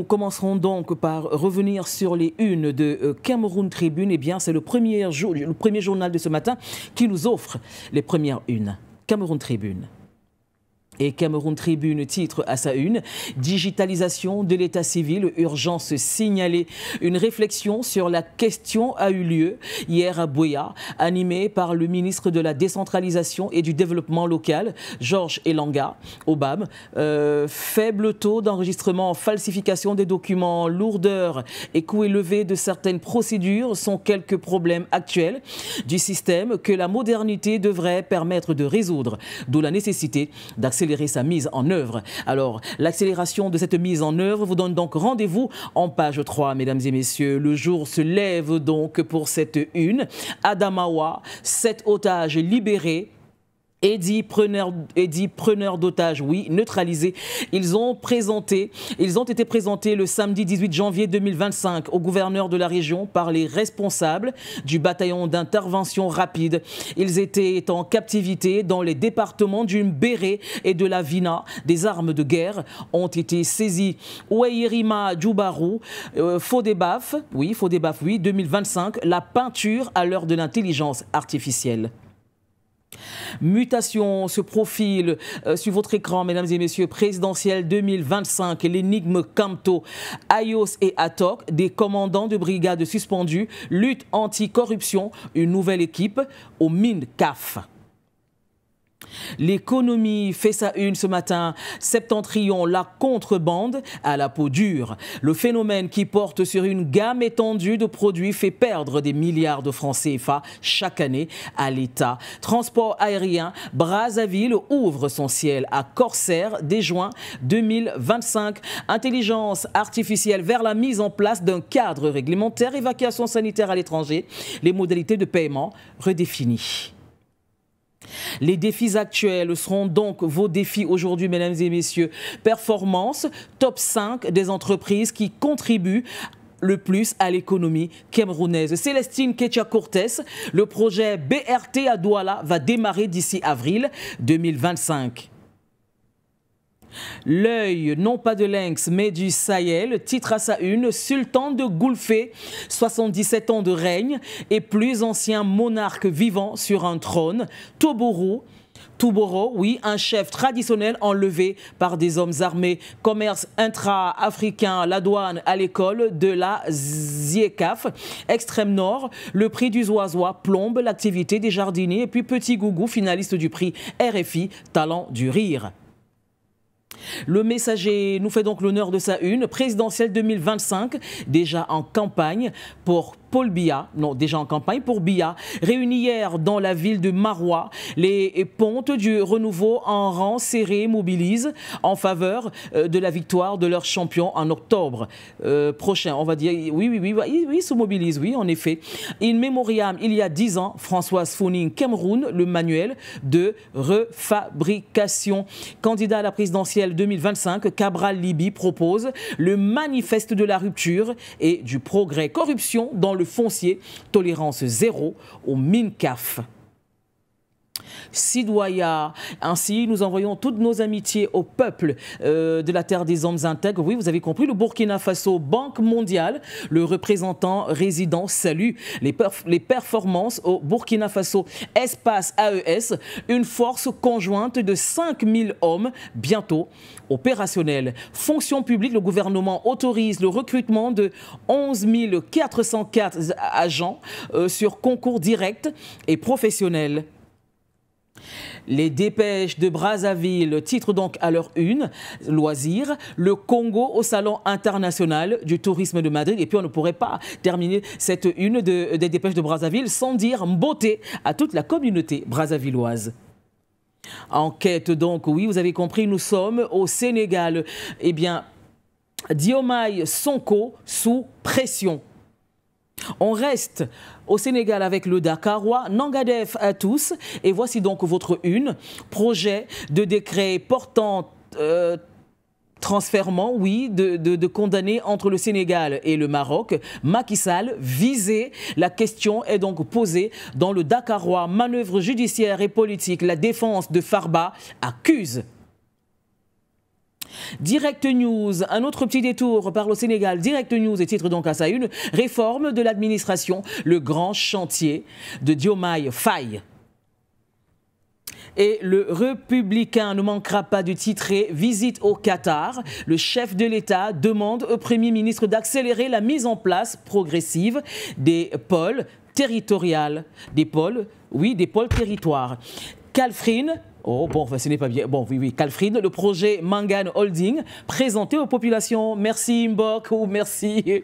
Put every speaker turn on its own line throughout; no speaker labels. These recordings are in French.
commencerons donc par revenir sur les unes de Cameroun Tribune. Eh bien, c'est le premier journal de ce matin qui nous offre les premières unes. Cameroun Tribune. Et Cameroun Tribune titre à sa une « Digitalisation de l'état civil, urgence signalée ». Une réflexion sur la question a eu lieu hier à Buea, animée par le ministre de la décentralisation et du développement local, Georges Elanga, au BAM. Faible taux d'enregistrement, falsification des documents, lourdeur et coût élevé de certaines procédures sont quelques problèmes actuels du système que la modernité devrait permettre de résoudre, d'où la nécessité d'accélérer sa mise en œuvre. Alors, l'accélération de cette mise en œuvre vous donne donc rendez-vous en page 3, mesdames et messieurs. Le jour se lève donc pour cette une. Adamawa, 7 otages libérés. Et dit preneurs d'otages, oui, neutralisés. Ils ont été présentés le samedi 18 janvier 2025 au gouverneur de la région par les responsables du bataillon d'intervention rapide. Ils étaient en captivité dans les départements du Mbéré et de la Vina. Des armes de guerre ont été saisies. Ouairima Djoubarou, Fodebaf, 2025, la peinture à l'heure de l'intelligence artificielle. Mutation se profile sur votre écran, mesdames et messieurs, présidentielle 2025, l'énigme Kamto, Ayos et Atok, des commandants de brigade suspendus, lutte anti-corruption, une nouvelle équipe au MINCAF. L'économie fait sa une ce matin. Septentrion, la contrebande à la peau dure. Le phénomène qui porte sur une gamme étendue de produits fait perdre des milliards de francs CFA chaque année à l'État. Transport aérien, Brazzaville ouvre son ciel à Corsair dès juin 2025. Intelligence artificielle vers la mise en place d'un cadre réglementaire, évacuation sanitaire à l'étranger, les modalités de paiement redéfinies. Les défis actuels seront donc vos défis aujourd'hui, mesdames et messieurs. Performance, top 5 des entreprises qui contribuent le plus à l'économie camerounaise. Célestine Ketia-Cortés, le projet BRT à Douala va démarrer d'ici avril 2025. L'œil, non pas de lynx, mais du Sahel, titre à sa une, sultan de Goulfé, 77 ans de règne et plus ancien monarque vivant sur un trône, Toboro, oui, un chef traditionnel enlevé par des hommes armés. Commerce intra-africain, la douane à l'école de la ZIECAF. Extrême Nord, le prix du Zoazois plombe l'activité des jardiniers. Et puis Petit Gougou, finaliste du prix RFI, Talent du Rire. Le Messager nous fait donc l'honneur de sa une, présidentielle 2025, déjà en campagne pour Paul Biya, réunis hier dans la ville de Marois. Les pontes du renouveau en rang serré mobilisent en faveur de la victoire de leur champion en octobre prochain. On va dire, oui, se mobilisent, oui, en effet. In memoriam, il y a 10 ans, Françoise Founing, Cameroun, le manuel de refabrication. Candidat à la présidentielle 2025, Cabral Libi propose le manifeste de la rupture et du progrès. Corruption dans le foncier, tolérance zéro au MINCAF. Sidoya. Ainsi, nous envoyons toutes nos amitiés au peuple de la terre des hommes intègres. Oui, vous avez compris, le Burkina Faso, Banque mondiale, le représentant résident salue les performances au Burkina Faso. Espace AES, une force conjointe de 5000 hommes, bientôt opérationnelle. Fonction publique, le gouvernement autorise le recrutement de 11 404 agents sur concours direct et professionnel. Les dépêches de Brazzaville titrent donc à leur une, loisirs, le Congo au Salon international du tourisme de Madrid. Et puis on ne pourrait pas terminer cette une des dépêches de Brazzaville sans dire beauté à toute la communauté brazzavilloise. Enquête donc, oui, vous avez compris, nous sommes au Sénégal. Eh bien, Diomaye Sonko sous pression. On reste au Sénégal avec le Dakarois, Nangadef à tous. Et voici donc votre une. Projet de décret portant transfèrement, oui, de condamnés entre le Sénégal et le Maroc. Macky Sall visé. La question est donc posée dans le Dakarois. Manœuvre judiciaire et politique. La défense de Farba accuse. Direct News, un autre petit détour par le Sénégal. Direct News et titre donc à sa une, réforme de l'administration, le grand chantier de Diomaye Faye. Et le Républicain ne manquera pas de titrer visite au Qatar. Le chef de l'État demande au Premier ministre d'accélérer la mise en place progressive des pôles territoriaux. Des pôles territoires. Calfrine. Oh bon, ce n'est pas bien. Bon, oui, Calfrine, le projet Mangan Holding, présenté aux populations. Merci Mbok ou merci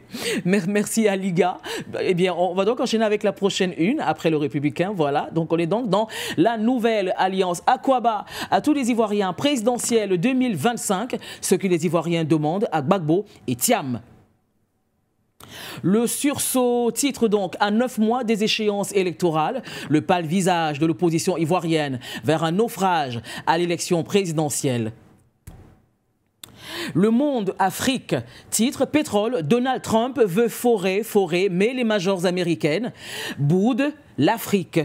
Aliga. Eh bien, on va donc enchaîner avec la prochaine une, après le Républicain, voilà. Donc, on est donc dans la nouvelle alliance Akwaba à tous les Ivoiriens présidentielle 2025, ce que les Ivoiriens demandent à Gbagbo et Thiam. Le sursaut titre donc à 9 mois des échéances électorales, le pâle visage de l'opposition ivoirienne vers un naufrage à l'élection présidentielle. Le Monde Afrique titre pétrole, Donald Trump veut forer, mais les majors américaines boudent l'Afrique.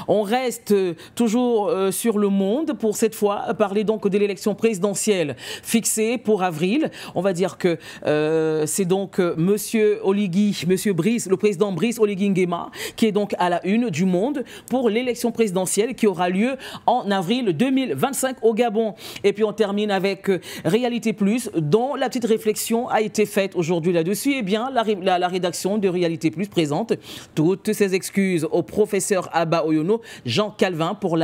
On reste toujours sur Le Monde pour cette fois parler donc de l'élection présidentielle fixée pour avril. On va dire que c'est donc Monsieur Brice, le président Brice Oligui Nguema, qui est donc à la une du Monde pour l'élection présidentielle qui aura lieu en avril 2025 au Gabon. Et puis on termine avec Réalité Plus, dont la petite réflexion a été faite aujourd'hui là-dessus. Eh bien, la rédaction de Réalité Plus présente toutes ses excuses au professeur Abba Oyono, Jean Calvin, pour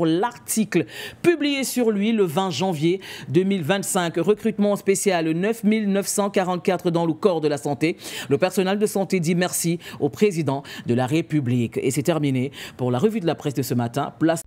l'article publié sur lui le 20 janvier 2025. Recrutement spécial 9 944 dans le corps de la santé. Le personnel de santé dit merci au président de la République. Et c'est terminé pour la revue de la presse de ce matin. Place